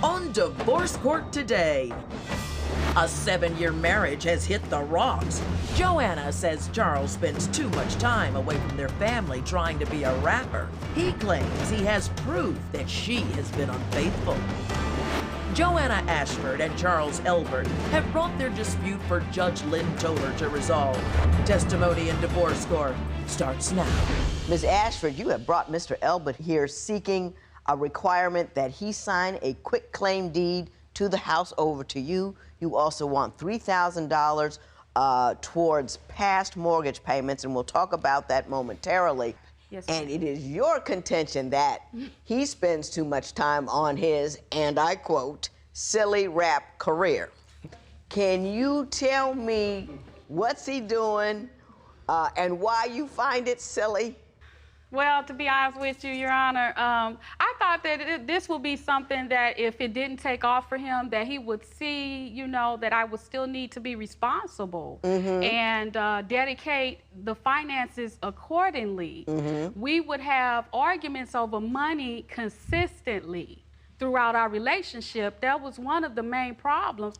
on Divorce Court today. A 7-year marriage has hit the rocks. Joanna says Charles spends too much time away from their family trying to be a rapper. He claims he has proof that she has been unfaithful. Joanna Ashford and Charles Elbert have brought their dispute for Judge Lynn Toler to resolve. Testimony in divorce court starts now. Ms. Ashford, you have brought Mr. Elbert here seeking a requirement that he sign a quitclaim deed to the house over to you. You also want $3,000 towards past mortgage payments, and we'll talk about that momentarily. Yes, and it is your contention that he spends too much time on his, and I quote, silly rap career. Can you tell me what's he doing and why you find it silly? Well, to be honest with you, Your Honor, I thought that this would be something that if it didn't take off for him, that he would see, you know, that I would still need to be responsible and dedicate the finances accordingly. We would have arguments over money consistently throughout our relationship. That was one of the main problems.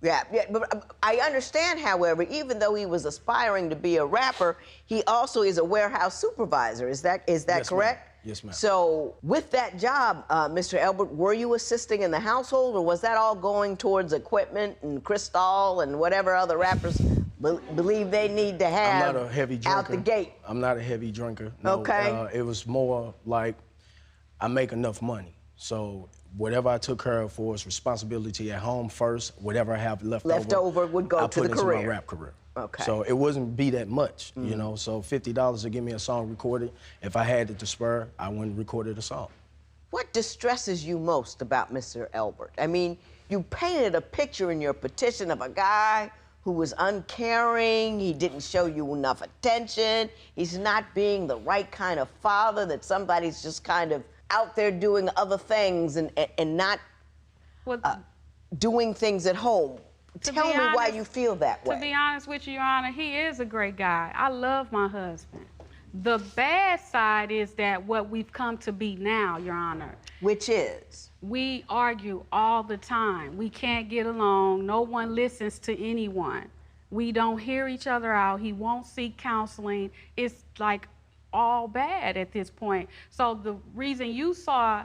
Yeah, but I understand, however, even though he was aspiring to be a rapper, he also is a warehouse supervisor. Is that Yes, correct? Yes, ma'am. So with that job, Mr. Elbert, were you assisting in the household, or was that all going towards equipment and Cristal and whatever other rappers believe they need to have I'm not a heavy drinker. out the gate? I'm not a heavy drinker. No, Okay. It was more like I make enough money. So whatever I took care of for is responsibility at home first. Whatever I have left over would go to the I put into career. my rap career. Okay. So it wouldn't be that much, you know. So $50 to get me a song recorded. If I had it to spare, I wouldn't have recorded a song. What distresses you most about Mr. Elbert? I mean, you painted a picture in your petition of a guy who was uncaring, he didn't show you enough attention, he's not being the right kind of father, that somebody's just kind of out there doing other things and not doing things at home. Tell me why you feel that way. To be honest with you, Your Honor, he is a great guy. I love my husband. The bad side is that what we've come to be now, Your Honor. Which is? We argue all the time. We can't get along. No one listens to anyone. We don't hear each other out. He won't seek counseling. It's like all bad at this point. So the reason you saw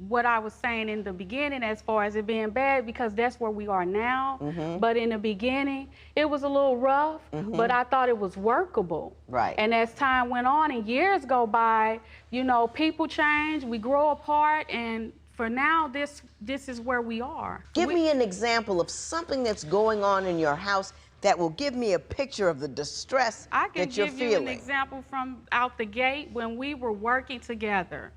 what I was saying in the beginning as far as it being bad, because that's where we are now. But in the beginning, it was a little rough, but I thought it was workable. Right. And as time went on and years go by, you know, people change, we grow apart, and for now, this is where we are. Give me an example of something that's going on in your house that will give me a picture of the distress that you're feeling. I can give you an example from out the gate when we were working together.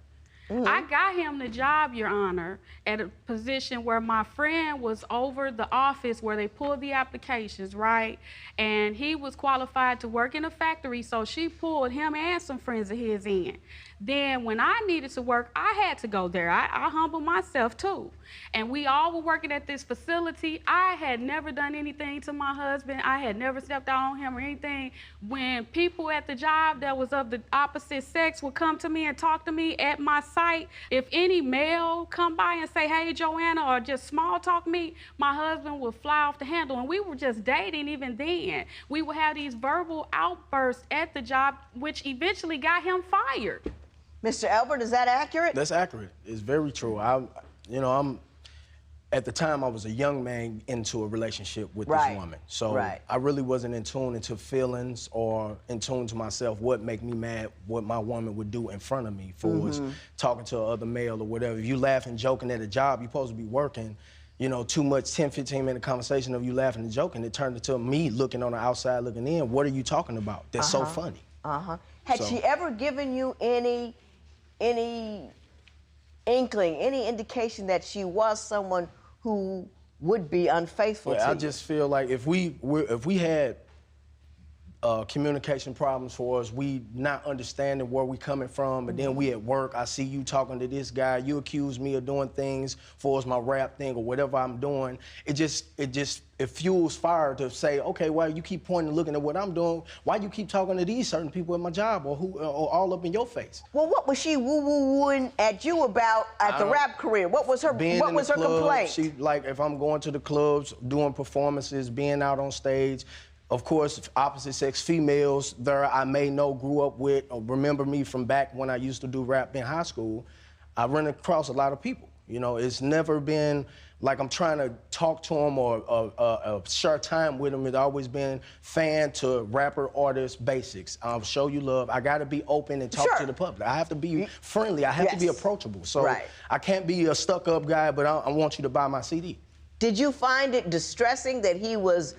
I got him the job, Your Honor, at a position where my friend was over the office where they pulled the applications, right? And he was qualified to work in a factory, so she pulled him and some friends of his in. Then when I needed to work, I had to go there. I humbled myself too. And we all were working at this facility. I had never done anything to my husband. I had never stepped out on him or anything. When people at the job that was of the opposite sex would come to me and talk to me at my site, if any male come by and say, hey, Joanna, or just small talk me, my husband would fly off the handle. And we were just dating even then. We would have these verbal outbursts at the job, which eventually got him fired. Mr. Elbert, is that accurate? That's accurate. It's very true. At the time, I was a young man into a relationship with this woman. So I really wasn't in tune into feelings or in tune to myself, what make me mad, what my woman would do in front of me for was talking to another male or whatever. If you laughing, joking at a job, you're supposed to be working. You know, too much 10, 15-minute conversation of you laughing and joking, it turned into me looking on the outside looking in. What are you talking about? That's so funny. Had she ever given you any inkling, any indication that she was someone who would be unfaithful to you? I just feel like if we had communication problems for us. We not understanding where we coming from, but then we at work, I see you talking to this guy, you accuse me of doing things for us, my rap thing or whatever I'm doing. It fuels fire to say, okay, why you keep pointing and looking at what I'm doing? Why you keep talking to these certain people at my job or all up in your face? Well, what was she woo-woo-wooing at you about at the rap career? What was her complaint? She, like, if I'm going to the clubs, doing performances, being out on stage, of course, opposite sex females there I may know, grew up with, or remember me from back when I used to do rap in high school. I run across a lot of people. You know, it's never been like I'm trying to talk to them or share time with them. It's always been fan to rapper, artist, basics. Show you love. I got to be open and talk to the public. I have to be friendly. I have to be approachable. So I can't be a stuck-up guy, but I want you to buy my CD. Did you find it distressing that he was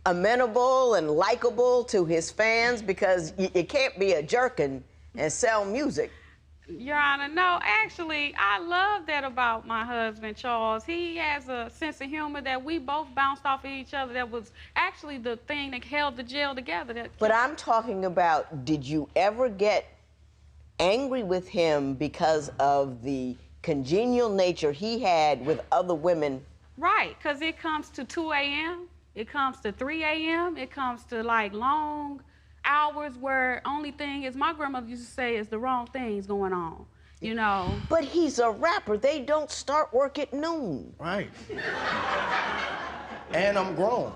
amenable and likable to his fans? Because you can't be a jerk and sell music. Your Honor, no, actually, I love that about my husband, Charles. He has a sense of humor that we both bounced off of each other. That was actually the thing that held the jail together. But I'm talking about, did you ever get angry with him because of the congenial nature he had with other women? Right, because it comes to 2 a.m., it comes to 3 a.m., it comes to, like, long hours where only thing is, my grandmother used to say, is the wrong things going on, you know. But he's a rapper. They don't start work at noon. Right. And I'm grown.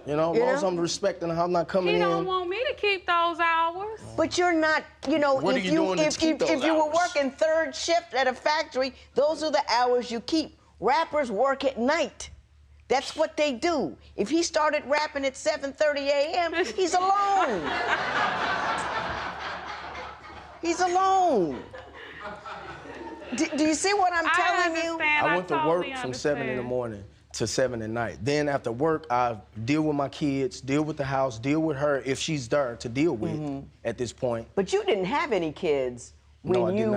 You know, as long as I'm respecting her, I'm not coming in. He don't want me to keep those hours. But you're not, you know, if you were working third shift at a factory, those are the hours you keep. Rappers work at night. That's what they do. If he started rapping at 7:30 a.m., he's alone. He's alone. Do you see what I'm telling you? I went to work from 7 in the morning to 7 at night. Then after work, I deal with my kids, deal with the house, deal with her if she's there to deal with at this point. But you didn't have any kids when you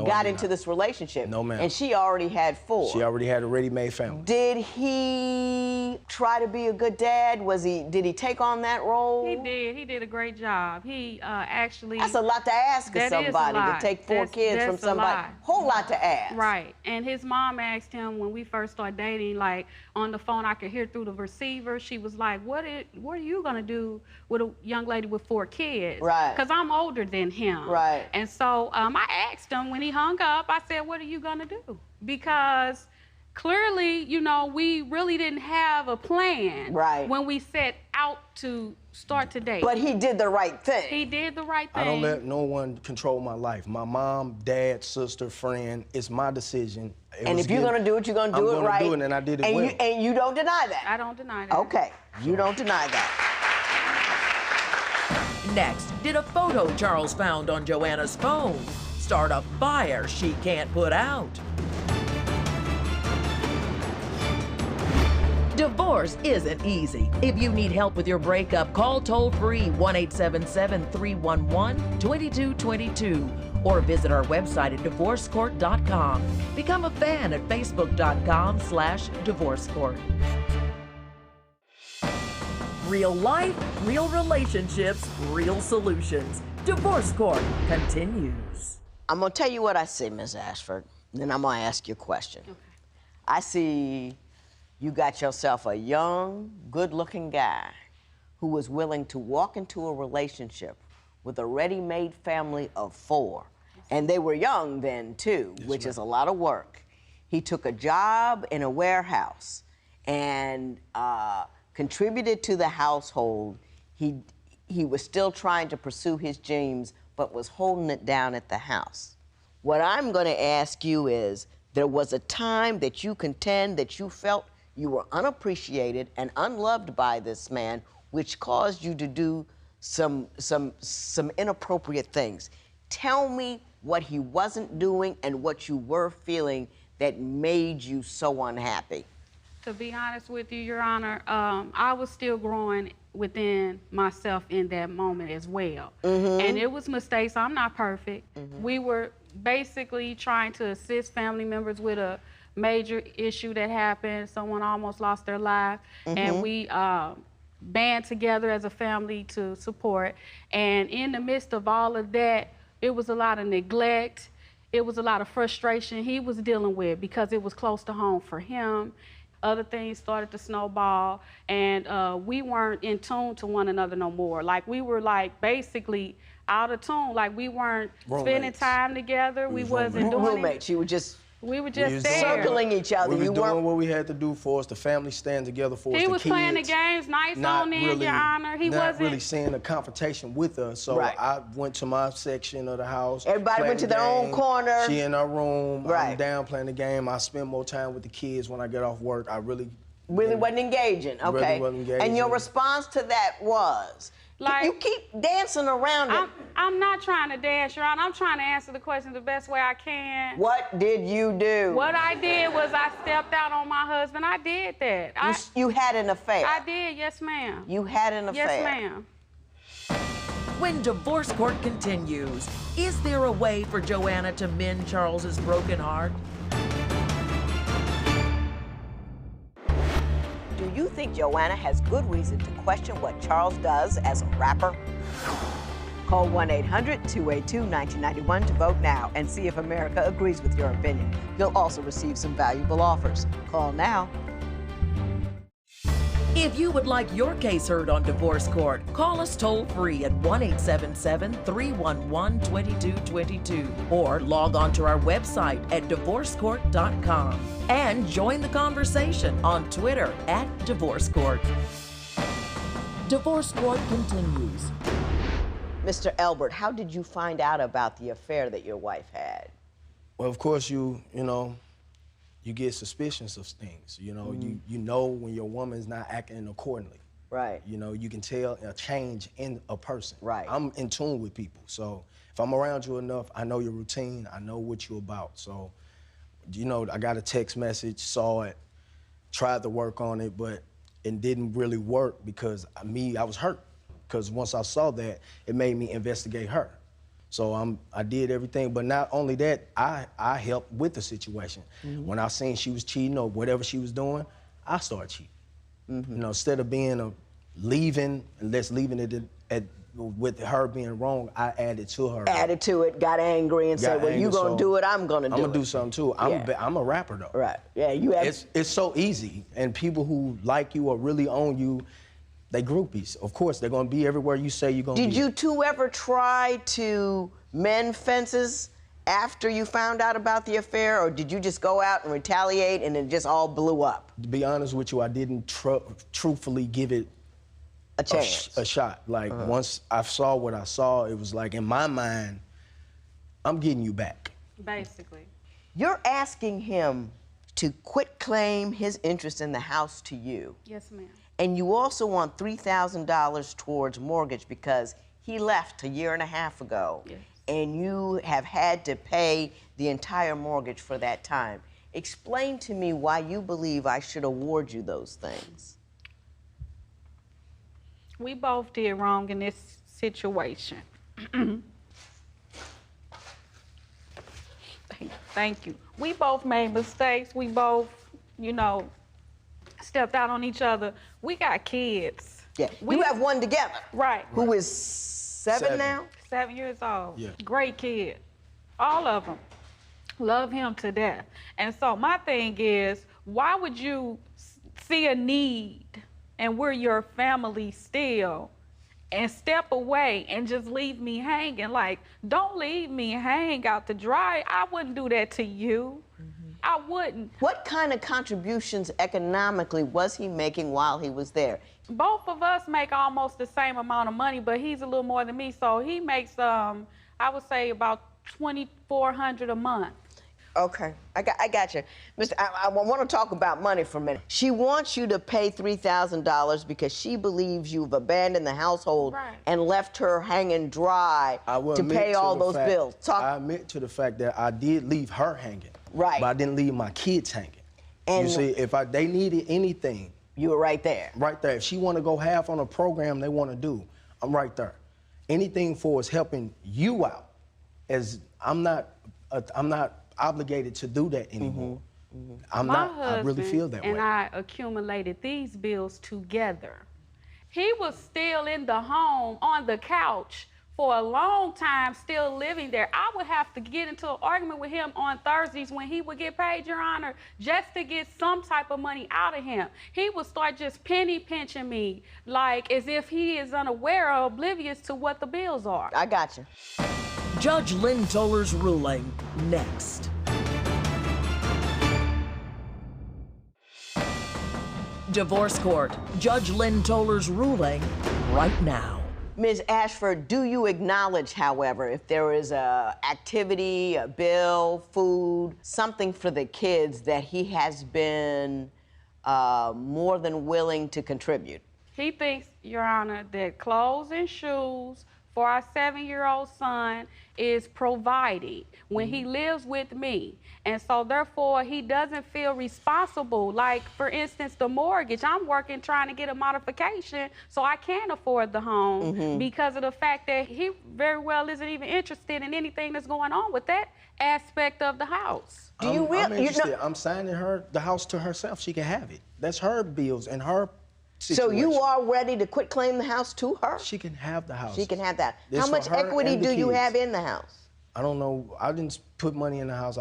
got into this relationship. No, ma'am. And she already had 4. She already had a ready-made family. Did he try to be a good dad? Did he take on that role? He did. He did a great job. He actually... That's a lot to ask of somebody, to take 4 kids from somebody. Whole lot to ask. Right. And his mom asked him when we first started dating, like, on the phone, I could hear through the receiver. She was like, what are you going to do with a young lady with 4 kids? Right. Because I'm older than him. Right. And so I asked him when he hung up, I said, what are you going to do? Because clearly, you know, we really didn't have a plan when we set out to start to date. But he did the right thing. He did the right thing. I don't let no one control my life. My mom, dad, sister, friend, it's my decision. And if you're going to do it, you're going to do it right. I'm going to do it, and I did it well. And you don't deny that? I don't deny that. Okay. You don't deny that. Next, did a photo Charles found on Joanna's phone start a fire she can't put out? Divorce isn't easy. If you need help with your breakup, call toll-free 1-877-311-2222 or visit our website at divorcecourt.com. Become a fan at facebook.com/divorcecourt. Real life, real relationships, real solutions. Divorce Court continues. I'm going to tell you what I see, Ms. Ashford, then I'm going to ask you a question. Okay. I see you got yourself a young, good-looking guy who was willing to walk into a relationship with a ready-made family of 4. And they were young then, too, which is a lot of work. He took a job in a warehouse and contributed to the household. He was still trying to pursue his dreams, but was holding it down at the house. What I'm going to ask you is, there was a time that you contend that you felt you were unappreciated and unloved by this man, which caused you to do some inappropriate things. Tell me what he wasn't doing and what you were feeling that made you so unhappy. To be honest with you, Your Honor, I was still growing within myself in that moment as well. And it was mistakes. I'm not perfect. We were basically trying to assist family members with a major issue that happened. Someone almost lost their life. And we band together as a family to support. And in the midst of all of that, it was a lot of neglect. It was a lot of frustration he was dealing with because it was close to home for him. Other things started to snowball, and we weren't in tune to one another no more. Like, we were like basically out of tune. Like, we weren't spending time together. We wasn't doing roommates. We were just there. Circling each other. We was doing what we had to do for us. The family stand together for us. He the was kids, playing the games nice on in, Your Honor. He not wasn't really seeing a confrontation with us. So I went to my section of the house. Everybody went to their own corner. She in her room. I'm down playing the game. I spend more time with the kids when I get off work. I really wasn't engaging. Okay. Really wasn't engaging. And your response to that was? Like, you keep dancing around it. I'm not trying to dance, Your Honor. I'm trying to answer the question the best way I can. What did you do? What I did was I stepped out on my husband. I did that. You had an affair? I did, yes, ma'am. You had an affair? Yes, ma'am. When divorce court continues, is there a way for Joanna to mend Charles's broken heart? Do you think Joanna has good reason to question what Charles does as a rapper? Call 1-800-282-1991 to vote now and see if America agrees with your opinion. You'll also receive some valuable offers. Call now. If you would like your case heard on divorce court, call us toll-free at 1-877-311-2222 or log on to our website at divorcecourt.com and join the conversation on Twitter at Divorce Court. Divorce Court continues. Mr. Elbert, how did you find out about the affair that your wife had? Well, of course, you get suspicions of things. You know when your woman's not acting accordingly. Right. You can tell a change in a person. Right. I'm in tune with people, so if I'm around you enough, I know your routine, I know what you're about. So, I got a text message, saw it, tried to work on it, but it didn't really work because I was hurt. Because once I saw that, it made me investigate her. So I did everything, but not only that, I helped with the situation. When I seen she was cheating or whatever she was doing, I started cheating. Instead of being leaving it with her being wrong, I added to her. Added to it, got angry, and said, "Well, you gonna do it, I'm gonna do it." I'm gonna do something too. I'm a rapper though. Right. Yeah. It's so easy, and people who like you or really own you, they groupies. Of course, they're gonna be everywhere you say you're gonna be. Did you two ever try to mend fences after you found out about the affair, or did you just go out and retaliate and it just all blew up? To be honest with you, I didn't truthfully give it a chance, a shot. Like, once I saw what I saw, it was like, in my mind, I'm getting you back. Basically. You're asking him to quit claim his interest in the house to you. Yes, ma'am. And you also want $3,000 towards mortgage because he left a year and a half ago. Yes. And you have had to pay the entire mortgage for that time. Explain to me why you believe I should award you those things. We both did wrong in this situation. Thank you. We both made mistakes. We both, stepped out on each other. We got kids. Yeah, you have one together. Right. Who is seven now? 7 years old. Yeah. Great kid. All of them. Love him to death. And so my thing is, why would you see a need and we're your family still and step away and just leave me hanging? Like, don't leave me hang out to dry. I wouldn't do that to you. I wouldn't. What kind of contributions economically was he making while he was there? Both of us make almost the same amount of money, but he's a little more than me. So he makes, I would say, about $2,400 a month. Okay, I got you. I want to talk about money for a minute. She wants you to pay $3,000 because she believes you've abandoned the household and left her hanging dry to pay all those bills. I admit to the fact that I did leave her hanging. Right. But I didn't leave my kids hanging. And you see, if they needed anything, you were right there. Right there. If she want to go half on a program they want to do, I'm right there. Anything for is helping you out, as I'm not obligated to do that anymore. I really feel that way. And I accumulated these bills together. He was still in the home on the couch for a long time, still living there. I would have to get into an argument with him on Thursdays when he would get paid, Your Honor, just to get some type of money out of him. He would start just penny pinching me, like as if he is unaware or oblivious to what the bills are. I got you. Judge Lynn Toler's ruling next. Divorce Court, Judge Lynn Toler's ruling right now. Ms. Ashford, do you acknowledge, however, if there is a activity, a bill, food, something for the kids that he has been more than willing to contribute? He thinks, Your Honor, that clothes and shoes for our 7-year-old son is providing when he lives with me. And so therefore, he doesn't feel responsible. Like, for instance, the mortgage. I'm working trying to get a modification so I can afford the home because of the fact that he very well isn't even interested in anything that's going on with that aspect of the house. Do you really? I'm interested. I'm signing the house to herself. She can have it. That's her bills and her situation. So you are ready to quit claim the house to her? She can have the house. She can have that. It's How much for her equity and the do you kids. have in the house? I don't know. I didn't put money in the house.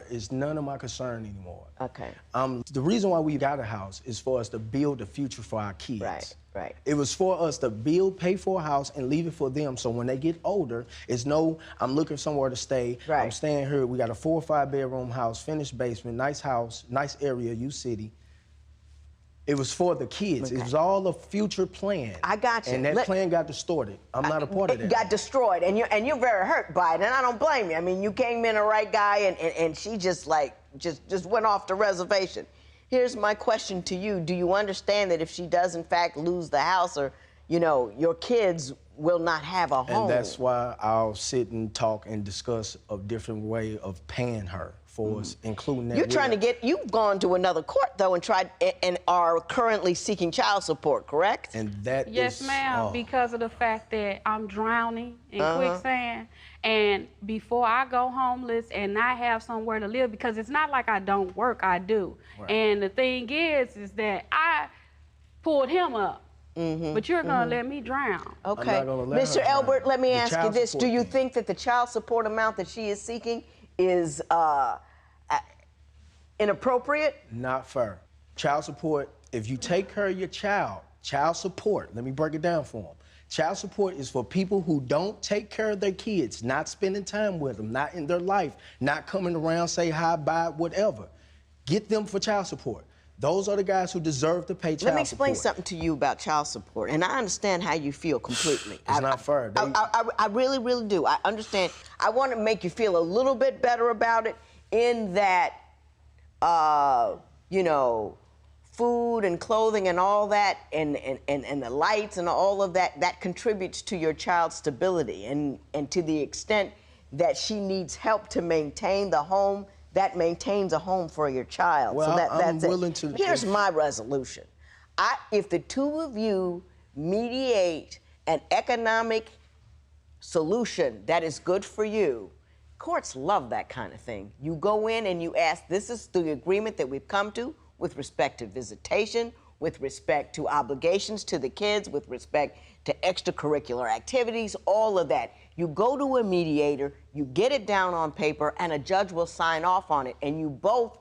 It's none of my concern anymore. Okay. The reason why we got a house is for us to build a future for our kids. Right, right. It was for us to pay for a house and leave it for them, so when they get older, it's I'm looking somewhere to stay. Right. I'm staying here. We got a 4 or 5 bedroom house, finished basement, nice house, nice area, U City. It was for the kids. Okay. It was all a future plan. I got you. And that plan got distorted. I'm not a part of that. It got destroyed, and you're very hurt by it, and I don't blame you. I mean, you came in the right guy, and she just went off the reservation. Here's my question to you. Do you understand that if she does, in fact, lose the house, or, your kids will not have a home? And that's why I'll sit and talk and discuss a different way of paying her for us, including that. You've gone to another court, though, and tried, and are currently seeking child support, correct? And that Yes, ma'am, because of the fact that I'm drowning in quicksand. And before I go homeless and not have somewhere to live, because it's not like I don't work, I do. Right. And the thing is that I pulled him up. But you're gonna let me drown. Okay. Mr. Elbert, let me ask you this. Do you think that the child support amount that she is seeking is inappropriate? Not fair. Child support, if you take care of your child support, let me break it down for them. Child support is for people who don't take care of their kids, not spending time with them, not in their life, not coming around, say hi, bye, whatever. Get them for child support. Those are the guys who deserve to pay child support. Let me explain something to you about child support, and I understand how you feel completely. It's not fair. I really, really do. I understand. I want to make you feel a little bit better about it in that, food and clothing and all that, and the lights and all of that, that contributes to your child's stability. And to the extent that she needs help to maintain the home, that maintains a home for your child. Well, so that's I'm willing to. Here's my resolution. If the two of you mediate an economic solution that is good for you, courts love that kind of thing. You go in and you ask, this is the agreement that we've come to with respect to visitation, with respect to obligations to the kids, with respect to extracurricular activities, all of that. You go to a mediator, you get it down on paper, and a judge will sign off on it, and you both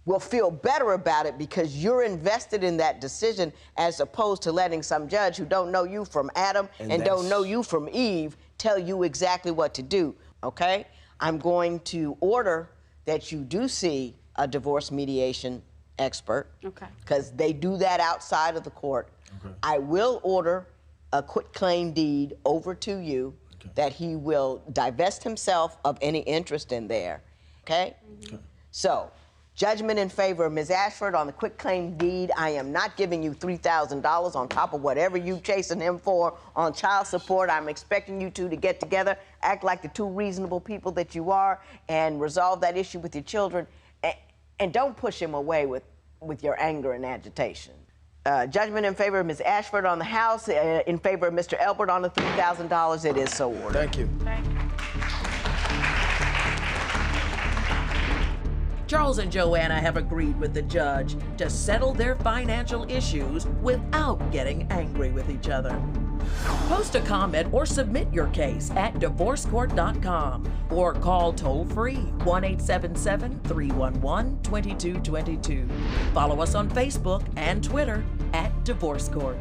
will feel better about it because you're invested in that decision, as opposed to letting some judge who don't know you from Adam and don't know you from Eve tell you exactly what to do, okay? I'm going to order that you do see a divorce mediation expert. Okay. Because they do that outside of the court. Okay. I will order a quitclaim deed over to you that he will divest himself of any interest in there, okay? So, judgment in favor of Ms. Ashford on the quitclaim deed. I am not giving you $3,000 on top of whatever you chasing him for on child support. I'm expecting you two to get together, act like the two reasonable people that you are, and resolve that issue with your children. And don't push him away with your anger and agitation. Judgment in favor of Ms. Ashford on the house, in favor of Mr. Elbert on the $3,000. It is so ordered. Thank you. Thank you. Charles and Joanna have agreed with the judge to settle their financial issues without getting angry with each other. Post a comment or submit your case at divorcecourt.com or call toll-free 1-877-311-2222. Follow us on Facebook and Twitter at Divorce Court.